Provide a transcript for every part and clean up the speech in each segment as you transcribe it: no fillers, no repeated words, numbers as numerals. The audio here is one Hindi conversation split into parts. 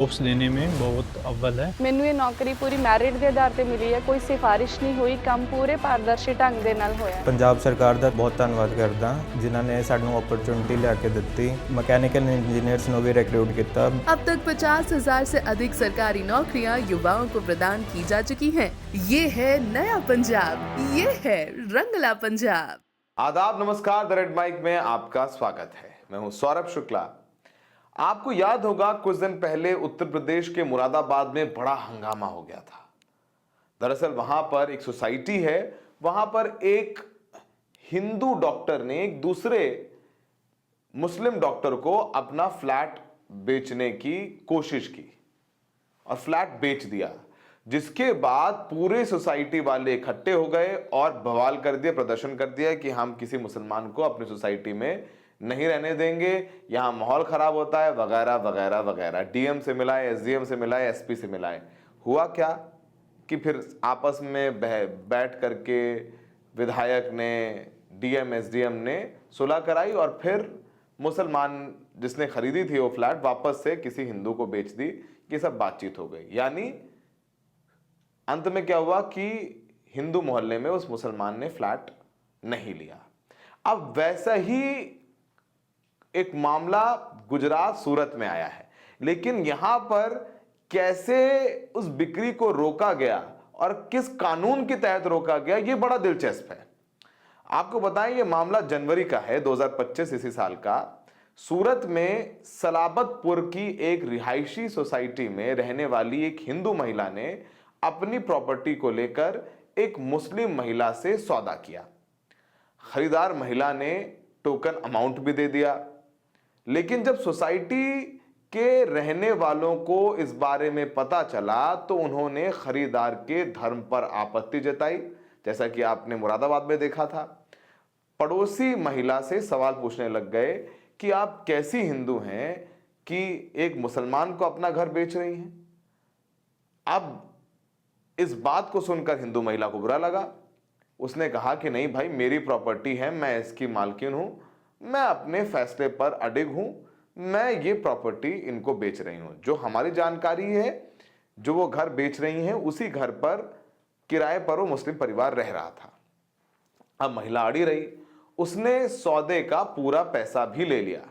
जॉब्स लेने में बहुत अव्वल है। ਮੈਨੂੰ ਇਹ ਨੌਕਰੀ ਪੂਰੀ ਮੈਰਿਟ ਦੇ ਆਧਾਰ ਤੇ ਮਿਲੀ ਹੈ, ਕੋਈ ਸਿਫਾਰਿਸ਼ ਨਹੀਂ ਹੋਈ, ਕੰਮ ਪੂਰੇ ਪਾਰਦਰਸ਼ੀ ਢੰਗ ਦੇ ਨਾਲ ਹੋਇਆ। ਪੰਜਾਬ ਸਰਕਾਰ ਦਾ ਬਹੁਤ ਧੰਨਵਾਦ ਕਰਦਾ ਜਿਨ੍ਹਾਂ ਨੇ ਸਾਨੂੰ ਓਪਰਚੁਨਿਟੀ ਲਿਆ ਕੇ ਦਿੱਤੀ। ਮਕੈਨੀਕਲ ਇੰਜੀਨੀਅਰਸ ਨੂੰ ਵੀ रिक्रूट किया। अब तक 50,000 से अधिक सरकारी नौकरियां युवाओं को प्रदान की जा चुकी हैं। ये है नया पंजाब, ये है रंगला पंजाब। आदाब, नमस्कार। द रेड माइक में आपका स्वागत है। मैं हूं सौरभ शुक्ला। आपको याद होगा कुछ दिन पहले उत्तर प्रदेश के मुरादाबाद में बड़ा हंगामा हो गया था। दरअसल वहां पर एक सोसाइटी है, वहां पर एक हिंदू डॉक्टर ने एक दूसरे मुस्लिम डॉक्टर को अपना फ्लैट बेचने की कोशिश की और फ्लैट बेच दिया, जिसके बाद पूरे सोसाइटी वाले इकट्ठे हो गए और बवाल कर दिया, प्रदर्शन कर दिया कि हम किसी मुसलमान को अपनी सोसाइटी में नहीं रहने देंगे, यहां माहौल खराब होता है, वगैरह वगैरह वगैरह। डीएम से मिलाए, एसडीएम से मिलाए, एसपी से मिलाए। हुआ क्या कि फिर आपस में बैठ करके विधायक ने, डीएम एसडीएम ने सुलह कराई और फिर मुसलमान जिसने खरीदी थी वो फ्लैट वापस से किसी हिंदू को बेच दी। ये सब बातचीत हो गई। यानी अंत में क्या हुआ कि हिंदू मोहल्ले में उस मुसलमान ने फ्लैट नहीं लिया। अब वैसा ही एक मामला गुजरात सूरत में आया है, लेकिन यहां पर कैसे उस बिक्री को रोका गया और किस कानून के तहत रोका गया, यह बड़ा दिलचस्प है। आपको बताएं, यह मामला जनवरी का है, 2025 इसी साल का। सूरत में सलाबतपुर की एक रिहायशी सोसाइटी में रहने वाली एक हिंदू महिला ने अपनी प्रॉपर्टी को लेकर एक मुस्लिम महिला से सौदा किया। खरीदार महिला ने टोकन अमाउंट भी दे दिया, लेकिन जब सोसाइटी के रहने वालों को इस बारे में पता चला तो उन्होंने खरीदार के धर्म पर आपत्ति जताई, जैसा कि आपने मुरादाबाद में देखा था। पड़ोसी महिला से सवाल पूछने लग गए कि आप कैसी हिंदू हैं कि एक मुसलमान को अपना घर बेच रही हैं। अब इस बात को सुनकर हिंदू महिला को बुरा लगा। उसने कहा कि नहीं भाई, मेरी प्रॉपर्टी है, मैं इसकी मालकिन हूं, मैं अपने फैसले पर अडिग हूं, मैं ये प्रॉपर्टी इनको बेच रही हूं। जो हमारी जानकारी है, जो वो घर बेच रही हैं, उसी घर पर किराए पर वो मुस्लिम परिवार रह रहा था। अब महिला अड़ी रही, उसने सौदे का पूरा पैसा भी ले लिया।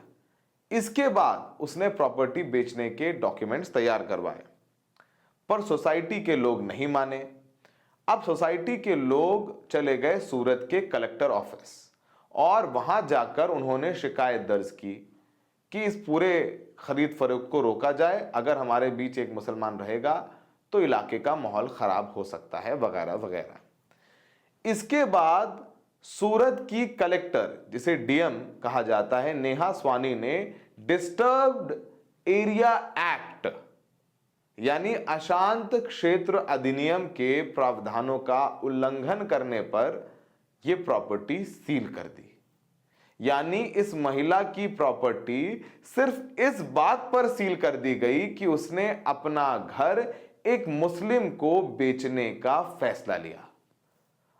इसके बाद उसने प्रॉपर्टी बेचने के डॉक्यूमेंट्स तैयार करवाए, पर सोसाइटी के लोग नहीं माने। अब सोसाइटी के लोग चले गए सूरत के कलेक्टर ऑफिस और वहां जाकर उन्होंने शिकायत दर्ज की कि इस पूरे खरीद फरोख्त को रोका जाए। अगर हमारे बीच एक मुसलमान रहेगा तो इलाके का माहौल खराब हो सकता है, वगैरह वगैरह। इसके बाद सूरत की कलेक्टर, जिसे डीएम कहा जाता है, नेहा स्वानी ने डिस्टर्ब्ड एरिया एक्ट यानी अशांत क्षेत्र अधिनियम के प्रावधानों का उल्लंघन करने पर यह प्रॉपर्टी सील कर दी। यानी इस महिला की प्रॉपर्टी सिर्फ इस बात पर सील कर दी गई कि उसने अपना घर एक मुस्लिम को बेचने का फैसला लिया।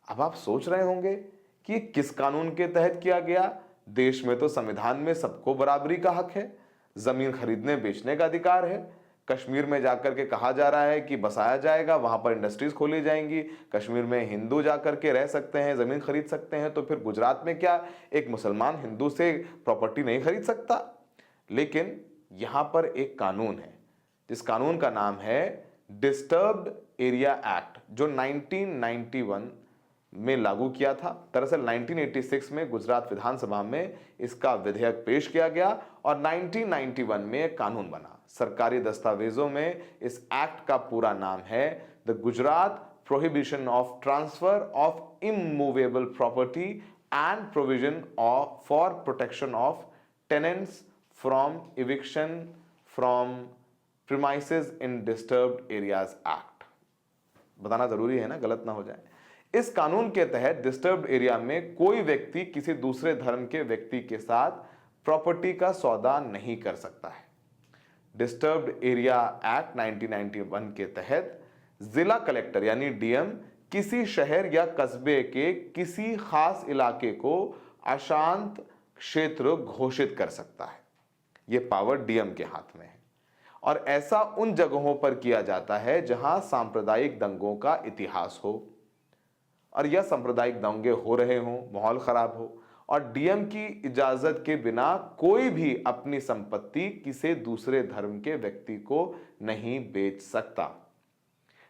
अब आप सोच रहे होंगे कि ये किस कानून के तहत किया गया। देश में तो संविधान में सबको बराबरी का हक है, जमीन खरीदने बेचने का अधिकार है। कश्मीर में जाकर के कहा जा रहा है कि बसाया जाएगा, वहां पर इंडस्ट्रीज खोली जाएंगी, कश्मीर में हिंदू जाकर के रह सकते हैं, जमीन खरीद सकते हैं। तो फिर गुजरात में क्या एक मुसलमान हिंदू से प्रॉपर्टी नहीं खरीद सकता? लेकिन यहां पर एक कानून है, जिस कानून का नाम है डिस्टर्ब्ड एरिया एक्ट, जो 1991 में लागू किया था। दरअसल 1986 में गुजरात विधानसभा में इसका विधेयक पेश किया गया और 1991 में एक कानून बना। सरकारी दस्तावेजों में इस एक्ट का पूरा नाम है the Gujarat prohibition of transfer of immovable property and provision for protection of tenants from eviction from premises in disturbed areas act. बताना जरूरी है ना, गलत ना हो जाए। इस कानून के तहत डिस्टर्ब्ड एरिया में कोई व्यक्ति किसी दूसरे धर्म के व्यक्ति के साथ प्रॉपर्टी का सौदा नहीं कर सकता है। डिस्टर्ब्ड एरिया एक्ट 1991 के तहत जिला कलेक्टर यानी डीएम किसी शहर या कस्बे के किसी खास इलाके को अशांत क्षेत्र घोषित कर सकता है। यह पावर डीएम के हाथ में है और ऐसा उन जगहों पर किया जाता है जहां सांप्रदायिक दंगों का इतिहास हो और यह सांप्रदायिक दंगे हो रहे हों, माहौल खराब हो और डीएम की इजाजत के बिना कोई भी अपनी संपत्ति किसी दूसरे धर्म के व्यक्ति को नहीं बेच सकता।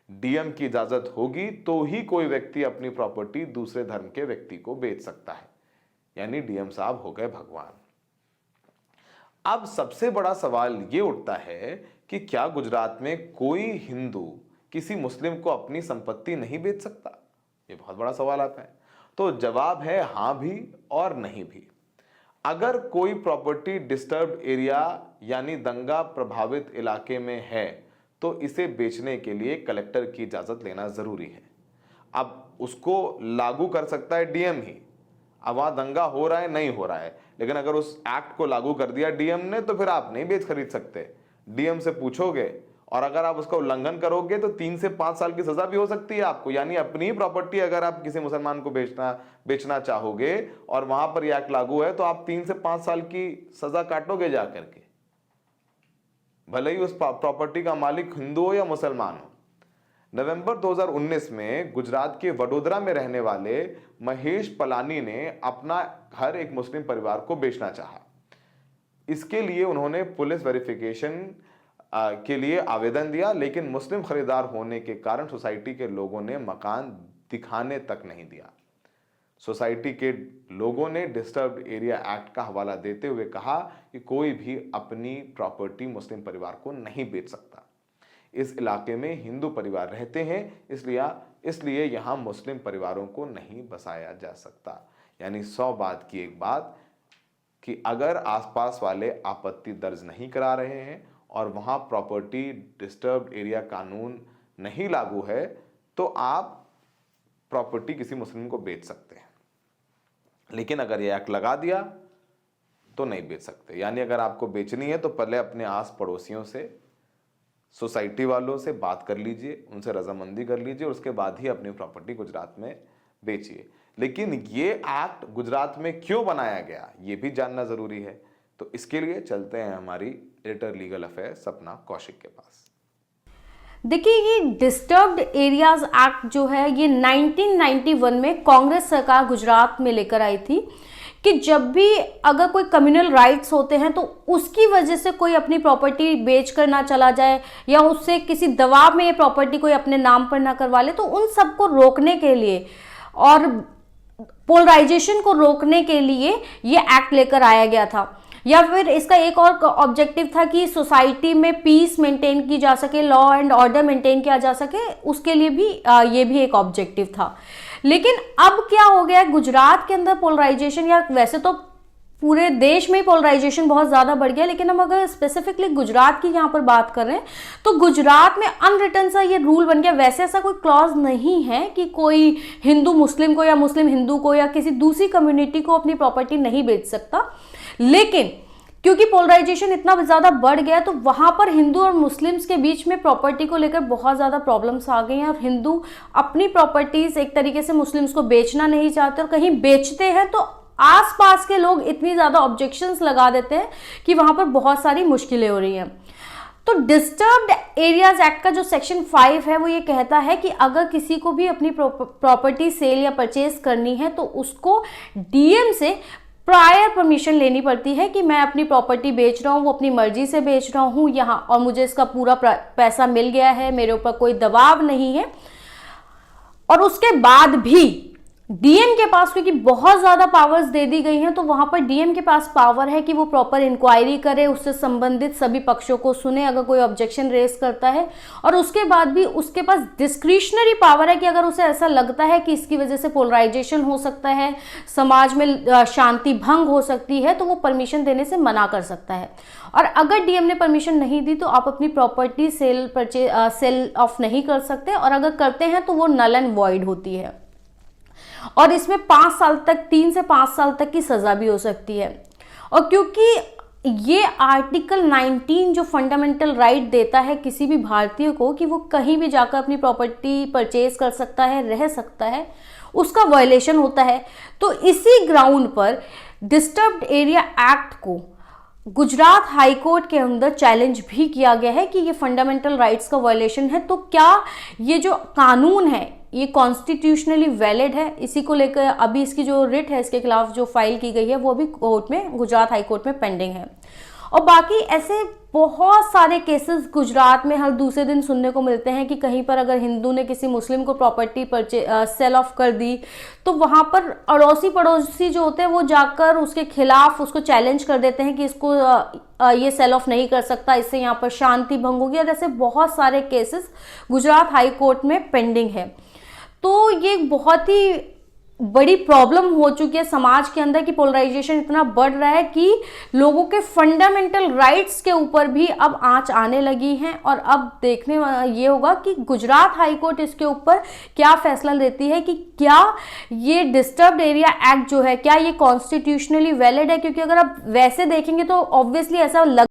डीएम की इजाजत होगी तो ही कोई व्यक्ति अपनी प्रॉपर्टी दूसरे धर्म के व्यक्ति को बेच सकता है, यानी डीएम साहब हो गए भगवान। अब सबसे बड़ा सवाल यह उठता है कि क्या गुजरात में कोई हिंदू किसी मुस्लिम को अपनी संपत्ति नहीं बेच सकता? यह बहुत बड़ा सवाल आता है। तो जवाब है हां भी और नहीं भी। अगर कोई प्रॉपर्टी डिस्टर्ब्ड एरिया यानी दंगा प्रभावित इलाके में है तो इसे बेचने के लिए कलेक्टर की इजाजत लेना जरूरी है। अब उसको लागू कर सकता है डीएम ही। अब वहां दंगा हो रहा है नहीं हो रहा है, लेकिन अगर उस एक्ट को लागू कर दिया डीएम ने तो फिर आप नहीं बेच खरीद सकते। डीएम से पूछोगे और अगर आप उसका उल्लंघन करोगे तो 3 से 5 साल की सजा भी हो सकती है आपको। यानी अपनी प्रॉपर्टी अगर आप किसी मुसलमान को बेचना चाहोगे और वहां पर यह एक्ट लागू है तो आप 3 से 5 साल की सजा काटोगे जाकर के, भले ही उस प्रॉपर्टी का मालिक हिंदू हो या मुसलमान हो। नवंबर 2019 में गुजरात के वडोदरा में रहने वाले महेश पलानी ने अपना घर एक मुस्लिम परिवार को बेचना चाहा। इसके लिए उन्होंने पुलिस वेरिफिकेशन के लिए आवेदन दिया, लेकिन मुस्लिम खरीदार होने के कारण सोसाइटी के लोगों ने मकान दिखाने तक नहीं दिया। सोसाइटी के लोगों ने डिस्टर्ब्ड एरिया एक्ट का हवाला देते हुए कहा कि कोई भी अपनी प्रॉपर्टी मुस्लिम परिवार को नहीं बेच सकता। इस इलाके में हिंदू परिवार रहते हैं, इसलिए यहां मुस्लिम परिवारों को नहीं बसाया जा सकता। यानी 100 बात की एक बात कि अगर आसपास वाले आपत्ति दर्ज नहीं करा रहे हैं और वहां प्रॉपर्टी डिस्टर्ब्ड एरिया कानून नहीं लागू है तो आप प्रॉपर्टी किसी मुस्लिम को बेच सकते हैं, लेकिन अगर यह एक्ट लगा दिया तो नहीं बेच सकते। यानी अगर आपको बेचनी है तो पहले अपने आस पड़ोसियों से, सोसाइटी वालों से बात कर लीजिए, उनसे रजामंदी कर लीजिए और उसके बाद ही अपनी प्रॉपर्टी गुजरात में बेचिए। लेकिन ये एक्ट गुजरात में क्यों बनाया गया ये भी जानना जरूरी है। तो इसके लिए चलते हैं हमारी एडिटर लीगल अफेयर सपना कौशिक के पास। देखिए, ये डिस्टर्ब्ड एरियाज एक्ट जो है ये 1991 में कांग्रेस सरकार गुजरात में लेकर आई थी कि जब भी अगर कोई कम्युनल राइट्स होते हैं तो उसकी वजह से कोई अपनी प्रॉपर्टी बेच कर ना चला जाए या उससे किसी दबाव में ये प्रॉपर्टी कोई अपने नाम पर ना करवा ले, तो उन सबको रोकने के लिए और पोलराइजेशन को रोकने के लिए ये एक्ट लेकर आया गया था। या फिर इसका एक और ऑब्जेक्टिव था कि सोसाइटी में पीस मेंटेन की जा सके, लॉ एंड ऑर्डर मेंटेन किया जा सके, उसके लिए भी ये भी एक ऑब्जेक्टिव था। लेकिन अब क्या हो गया, गुजरात के अंदर पोलराइजेशन, या वैसे तो पूरे देश में पोलराइजेशन बहुत ज़्यादा बढ़ गया, लेकिन हम अगर स्पेसिफिकली गुजरात की यहाँ पर बात कर रहे हैं तो गुजरात में अनरिटन सा ये रूल बन गया। वैसे ऐसा कोई क्लॉज नहीं है कि कोई हिंदू मुस्लिम को या मुस्लिम हिंदू को या किसी दूसरी कम्युनिटी को अपनी प्रॉपर्टी नहीं बेच सकता, लेकिन क्योंकि पोलराइजेशन इतना ज़्यादा बढ़ गया तो वहाँ पर हिंदू और मुस्लिम्स के बीच में प्रॉपर्टी को लेकर बहुत ज़्यादा प्रॉब्लम्स आ गई हैं और हिंदू अपनी प्रॉपर्टीज एक तरीके से मुस्लिम्स को बेचना नहीं चाहते और कहीं बेचते हैं तो आसपास के लोग इतनी ज़्यादा ऑब्जेक्शंस लगा देते हैं कि वहाँ पर बहुत सारी मुश्किलें हो रही हैं। तो डिस्टर्ब्ड एरियाज एक्ट का जो सेक्शन 5 है वो ये कहता है कि अगर किसी को भी अपनी प्रॉपर्टी सेल या परचेज करनी है तो उसको डीएम से प्रायर परमिशन लेनी पड़ती है कि मैं अपनी प्रॉपर्टी बेच रहा हूँ, वो अपनी मर्जी से बेच रहा हूँ यहाँ और मुझे इसका पूरा पैसा मिल गया है, मेरे ऊपर कोई दबाव नहीं है। और उसके बाद भी डीएम के पास, क्योंकि बहुत ज़्यादा पावर्स दे दी गई हैं, तो वहाँ पर डीएम के पास पावर है कि वो प्रॉपर इंक्वायरी करे, उससे संबंधित सभी पक्षों को सुने अगर कोई ऑब्जेक्शन रेज करता है, और उसके बाद भी उसके पास डिस्क्रिशनरी पावर है कि अगर उसे ऐसा लगता है कि इसकी वजह से पोलराइजेशन हो सकता है, समाज में शांति भंग हो सकती है, तो वो परमिशन देने से मना कर सकता है। और अगर डीएम ने परमिशन नहीं दी तो आप अपनी प्रॉपर्टी सेल ऑफ नहीं कर सकते, और अगर करते हैं तो वो नल एंड वॉइड होती है और इसमें 5 साल तक, 3 से 5 साल तक की सजा भी हो सकती है। और क्योंकि ये आर्टिकल 19 जो फंडामेंटल राइट देता है किसी भी भारतीय को कि वो कहीं भी जाकर अपनी प्रॉपर्टी परचेज कर सकता है, रह सकता है, उसका वायलेशन होता है। तो इसी ग्राउंड पर डिस्टर्ब्ड एरिया एक्ट को गुजरात हाई कोर्ट के अंदर चैलेंज भी किया गया है कि ये फंडामेंटल राइट्स का वायलेशन है, तो क्या ये जो कानून है ये कॉन्स्टिट्यूशनली वैलिड है? इसी को लेकर अभी इसकी जो रिट है इसके खिलाफ जो फाइल की गई है वो अभी कोर्ट में, गुजरात हाई कोर्ट में पेंडिंग है। और बाकी ऐसे बहुत सारे केसेस गुजरात में हर दूसरे दिन सुनने को मिलते हैं कि कहीं पर अगर हिंदू ने किसी मुस्लिम को प्रॉपर्टी सेल ऑफ कर दी तो वहाँ पर अड़ोसी पड़ोसी जो होते हैं वो जाकर उसके खिलाफ उसको चैलेंज कर देते हैं कि इसको ये सेल ऑफ नहीं कर सकता, इससे यहाँ पर शांति भंग होगी। और ऐसे बहुत सारे केसेस गुजरात हाई कोर्ट में पेंडिंग है। तो ये बहुत ही बड़ी प्रॉब्लम हो चुकी है समाज के अंदर कि पोलराइजेशन इतना बढ़ रहा है कि लोगों के फंडामेंटल राइट्स के ऊपर भी अब आंच आने लगी है। और अब देखने ये होगा कि गुजरात हाई कोर्ट इसके ऊपर क्या फैसला देती है कि क्या ये डिस्टर्ब्ड एरिया एक्ट जो है क्या ये कॉन्स्टिट्यूशनली वैलिड है, क्योंकि अगर आप वैसे देखेंगे तो ऑब्वियसली ऐसा